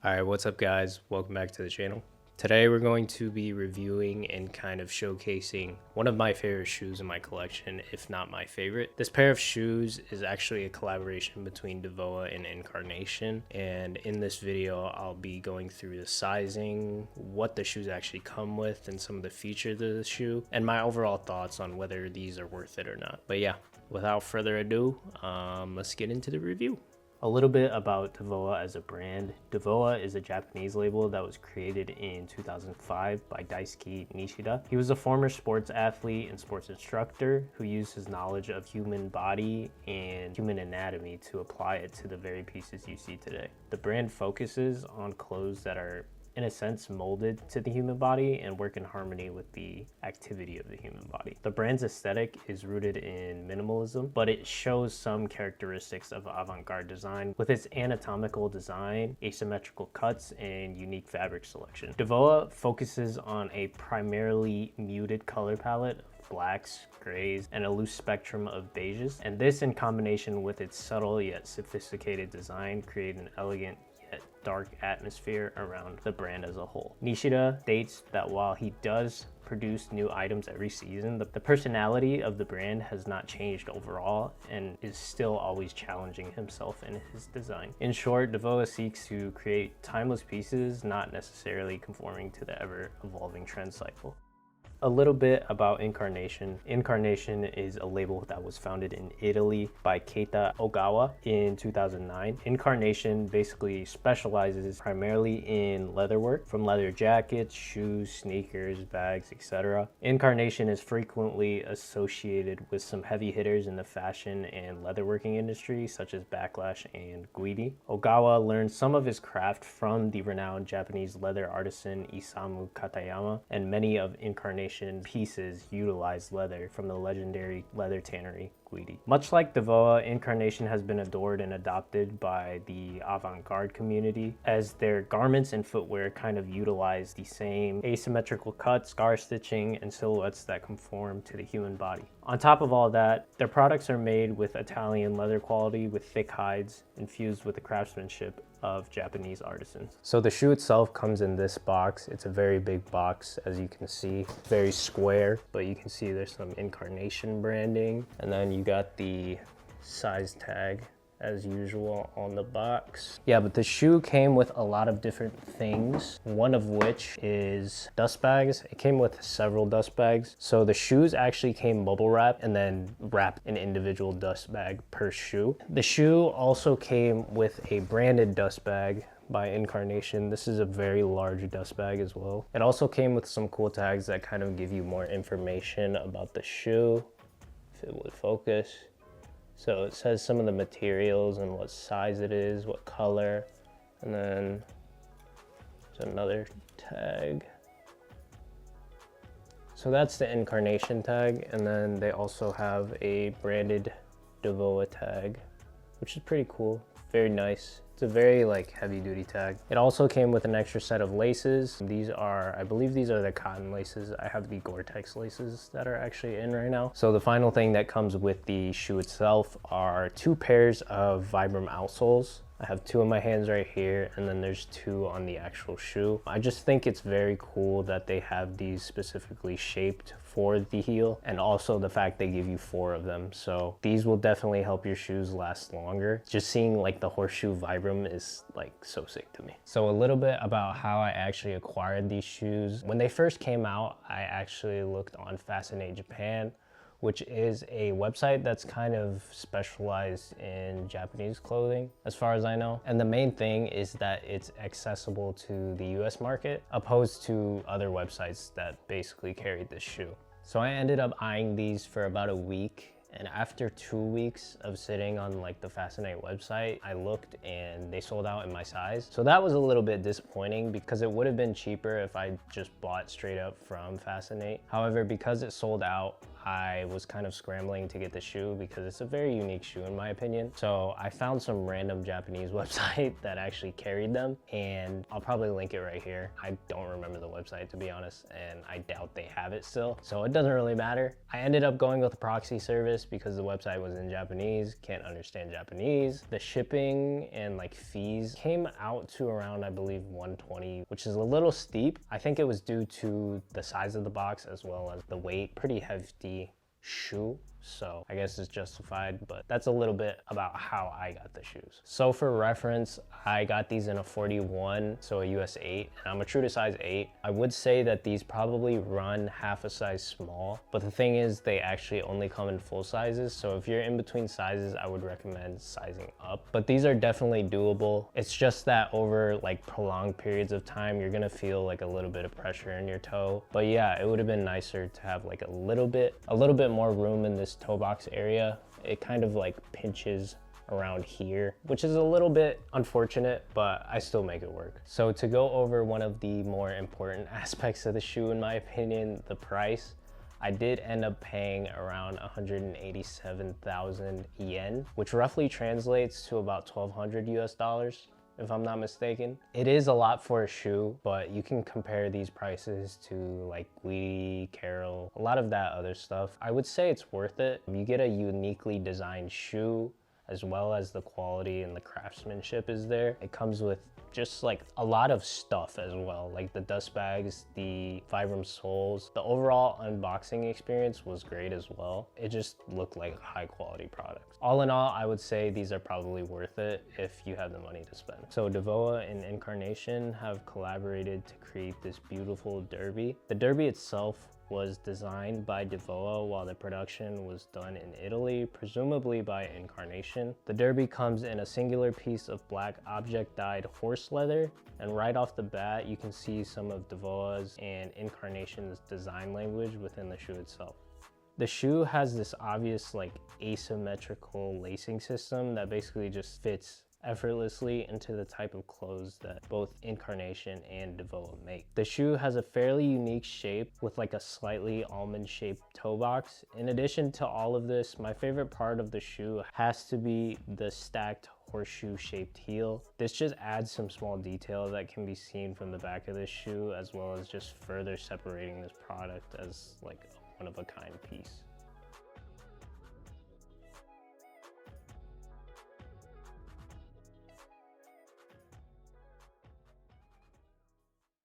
Alright, what's up guys? Welcome back to the channel. Today we're going to be reviewing and kind of showcasing one of my favorite shoes in my collection, if not my favorite. This pair of shoes is actually a collaboration between Devoa and Incarnation, and in this video I'll be going through the sizing, what the shoes actually come with, and some of the features of the shoe, and my overall thoughts on whether these are worth it or not. But yeah, without further ado, let's get into the review. A little bit about Devoa as a brand. Devoa is a Japanese label that was created in 2005 by Daisuke Nishida. He was a former sports athlete and sports instructor who used his knowledge of human body and human anatomy to apply it to the very pieces you see today. The brand focuses on clothes that are in a sense molded to the human body and work in harmony with the activity of the human body. The brand's aesthetic is rooted in minimalism, but it shows some characteristics of avant-garde design with its anatomical design, asymmetrical cuts, and unique fabric selection. Devoa focuses on a primarily muted color palette, blacks, grays, and a loose spectrum of beiges, and this in combination with its subtle yet sophisticated design create an elegant dark atmosphere around the brand as a whole. Nishida states that while he does produce new items every season, the personality of the brand has not changed overall and is still always challenging himself in his design. In short, Devoa seeks to create timeless pieces, not necessarily conforming to the ever-evolving trend cycle. A little bit about Incarnation. Incarnation is a label that was founded in Italy by Keita Ogawa in 2009. Incarnation basically specializes primarily in leatherwork, from leather jackets, shoes, sneakers, bags, etc. Incarnation is frequently associated with some heavy hitters in the fashion and leatherworking industry, such as Backlash and Guidi. Ogawa learned some of his craft from the renowned Japanese leather artisan Isamu Katayama, and many of Incarnation pieces utilize leather from the legendary leather tannery Guidi. Much like Devoa, Incarnation has been adored and adopted by the avant-garde community, as their garments and footwear kind of utilize the same asymmetrical cuts, scar stitching, and silhouettes that conform to the human body. On top of all that, their products are made with Italian leather quality with thick hides infused with the craftsmanship of Japanese artisans. So the shoe itself comes in this box. It's a very big box, as you can see, very square, but you can see there's some Incarnation branding, and then you got the size tag as usual on the box. Yeah, but the shoe came with a lot of different things, one of which is dust bags. It came with several dust bags. So the shoes actually came bubble wrapped and then wrapped an individual dust bag per shoe. The shoe also came with a branded dust bag by Incarnation. This is a very large dust bag as well. It also came with some cool tags that kind of give you more information about the shoe, if it would focus. So it says some of the materials and what size it is, what color, and then there's another tag. So that's the Incarnation tag, and then they also have a branded Devoa tag, which is pretty cool, very nice. It's a very heavy duty tag. It also came with an extra set of laces. These are, I believe these are the cotton laces. I have the Gore-Tex laces that are actually in right now. So the final thing that comes with the shoe itself are 2 pairs of Vibram outsoles. I have 2 in my hands right here, and then there's 2 on the actual shoe. I just think it's very cool that they have these specifically shaped for the heel, and also the fact they give you 4 of them. So these will definitely help your shoes last longer. Just seeing the horseshoe Vibram is so sick to me. So a little bit about how I actually acquired these shoes. When they first came out, I actually looked on Fascinate Japan, which is a website that's kind of specialized in Japanese clothing, as far as I know. And the main thing is that it's accessible to the US market, opposed to other websites that basically carried this shoe. So I ended up eyeing these for about a week, and after 2 weeks of sitting on the Fascinate website, I looked and they sold out in my size. So that was a little bit disappointing, because it would have been cheaper if I just bought straight up from Fascinate. However, because it sold out, I was kind of scrambling to get the shoe because it's a very unique shoe in my opinion. So I found some random Japanese website that actually carried them, and I'll probably link it right here. I don't remember the website to be honest, and I doubt they have it still, so it doesn't really matter. I ended up going with a proxy service because the website was in Japanese, can't understand Japanese. The shipping and like fees came out to around, I believe, $120, which is a little steep. I think it was due to the size of the box as well as the weight. Pretty hefty shoe, so I guess it's justified, but that's a little bit about how I got the shoes. So for reference, I got these in a 41, so a US 8, and I'm a true to size 8. I would say that these probably run half a size small, but the thing is they actually only come in full sizes, so if you're in between sizes, I would recommend sizing up. But these are definitely doable. It's just that over like prolonged periods of time, you're gonna feel like a little bit of pressure in your toe. But yeah, it would have been nicer to have like a little bit more room in this toe box area. It kind of like pinches around here, which is a little bit unfortunate, but I still make it work. So to go over one of the more important aspects of the shoe, in my opinion, the price, I did end up paying around 187,000 yen, which roughly translates to about 1,200 US dollars. If I'm not mistaken. It is a lot for a shoe, but you can compare these prices to like Guidi, Carol, a lot of that other stuff. I would say it's worth it. You get a uniquely designed shoe, as well as the quality and the craftsmanship is there. It comes with just like a lot of stuff as well, like the dust bags, the Vibram soles. The overall unboxing experience was great as well. It just looked like high quality products. All in all, I would say these are probably worth it if you have the money to spend. So Devoa and Incarnation have collaborated to create this beautiful derby. The derby itself was designed by Devoa while the production was done in Italy, presumably by Incarnation. The derby comes in a singular piece of black object dyed horse leather, and right off the bat you can see some of Devoa's and Incarnation's design language within the shoe itself. The shoe has this obvious like asymmetrical lacing system that basically just fits effortlessly into the type of clothes that both Incarnation and Devoa make. The shoe has a fairly unique shape with like a slightly almond shaped toe box. In addition to all of this, my favorite part of the shoe has to be the stacked horseshoe shaped heel. This just adds some small detail that can be seen from the back of this shoe, as well as just further separating this product as like a one of a kind piece.